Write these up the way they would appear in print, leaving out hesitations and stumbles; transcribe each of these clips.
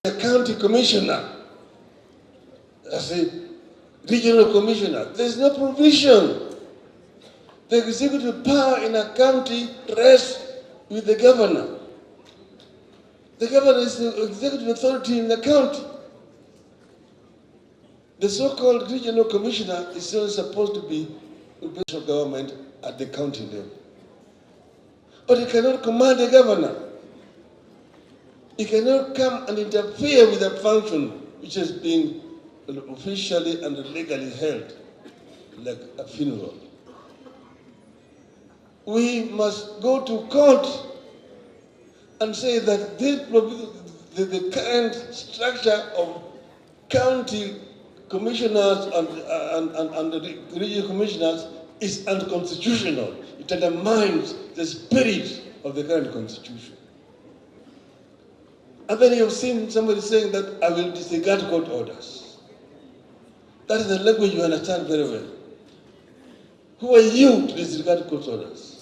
a county commissioner, as a regional commissioner. There's no provision. The executive power in a county rests with the governor. The governor is the executive authority in the county. The so-called regional commissioner is still supposed to be the government at the county level. But he cannot command the governor. He cannot come and interfere with a function which is being officially and legally held, like a funeral. We must go to court and say that the current structure of county commissioners and the regional commissioners is unconstitutional. It undermines the spirit of the current constitution. And then you've seen somebody saying that I will disregard court orders. That is the language you understand very well. Who are you to disregard court orders?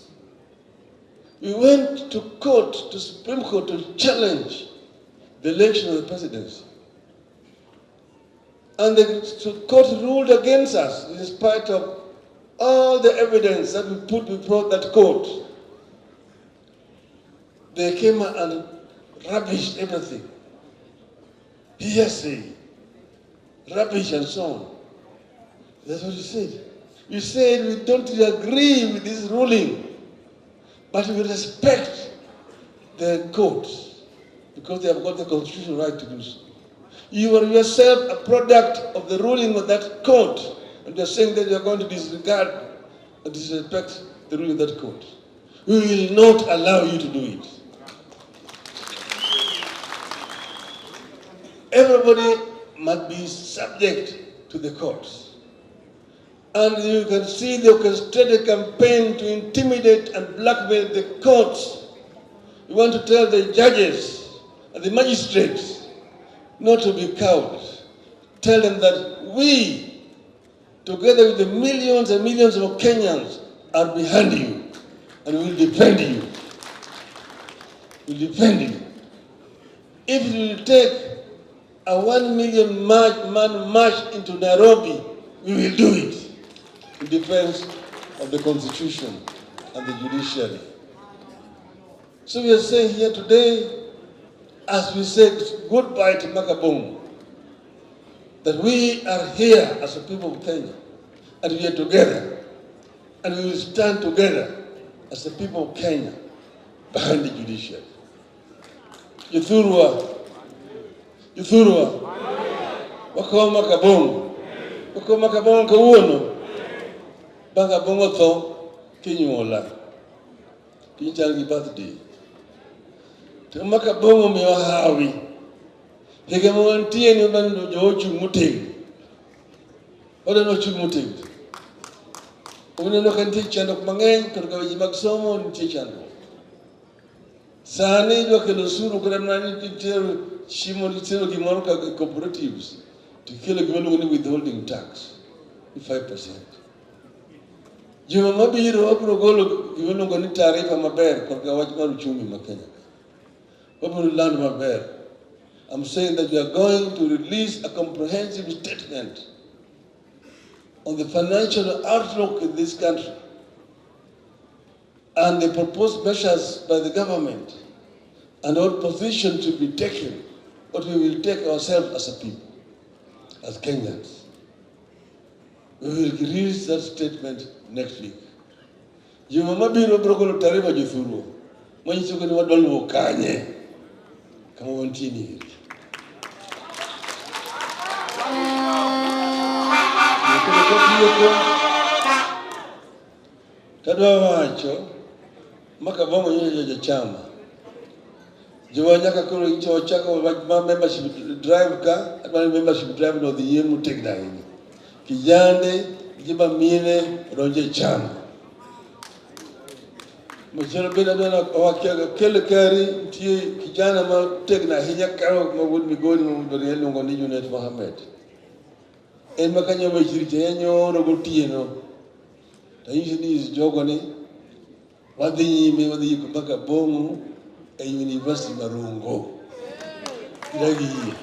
We went to court, to Supreme Court, to challenge the election of the presidency. And the court ruled against us in spite of all the evidence that we put before that court. They came and rubbished everything. Hearsay, rubbish and so on. That's what you said. You said we don't agree with this ruling, but we respect the courts because they have got the constitutional right to do so. You are yourself a product of the ruling of that court, and you're saying that you're going to disregard and disrespect the ruling of that court. We will not allow you to do it. Everybody must be subject to the courts. And you can see the orchestrated campaign to intimidate and blackmail the courts. You want to tell the judges and the magistrates not to be cowards. Tell them that we, together with the millions and millions of Kenyans, are behind you and will defend you. We'll defend you. If it will take a 1 million man march into Nairobi, we will do it in defense of the Constitution and the judiciary. So we are saying here today, as we said goodbye to Makabong, that we are here as a people of Kenya, and we are together, and we will stand together as the people of Kenya behind the judiciary. Yuthurwa, wako Makabong kawuono, banga bongo tho kinyuola, kinchal gi birthday. To Makabong miyo hawi, higa mwantie ni bando jochu muting. Oda no chu muting. Una no kan tichando mang'eny kutoka weche mag somo nitie chandruok. Sani jwa kelo suru kuna mnani titero shimo litero gimoro ka cooperatives. Tikelo gimoro ni withholding tax 5%. Juma mabiro wabiro golo gimoro ni taarifa maber kutoka wach mar uchumi ma Kenya. Wabiro land maber. I'm saying that we are going to release a comprehensive statement on the financial outlook in this country and the proposed measures by the government and what position to be taken, what we will take ourselves as a people, as Kenyans. We will release that statement next week. Juma mabiro brokolo taarifa jithuru. Mwenye chuko ni wadolwo kanye. Kama wantini hili. Tadwa wacho Makabongo nyoja chama. Jwa nyaka koro icho chako membership drive ka, atwa membership drive no the yemu take na hini. Kijande jiba mine ronje chama. Mchelo bena dona wakia kele kari tie kijana ma take na hinya karo ma would be going on the real ngoni Junet Mohammed. En makanyo mechirite yanyo no gotieno. Usually is jogoni wadhi Makabongo a university marungo. Idagi yie.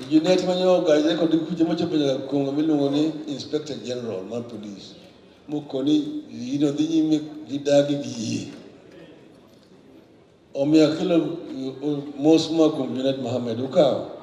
Junet manyo gaje ko dik kuche mocho penya kongo miluongo ni Inspector General mar Police. Mokoni yino dhi nyime gidagi gi yie. Omiya kelo mos ma kuom Junet Mohammed ukawo.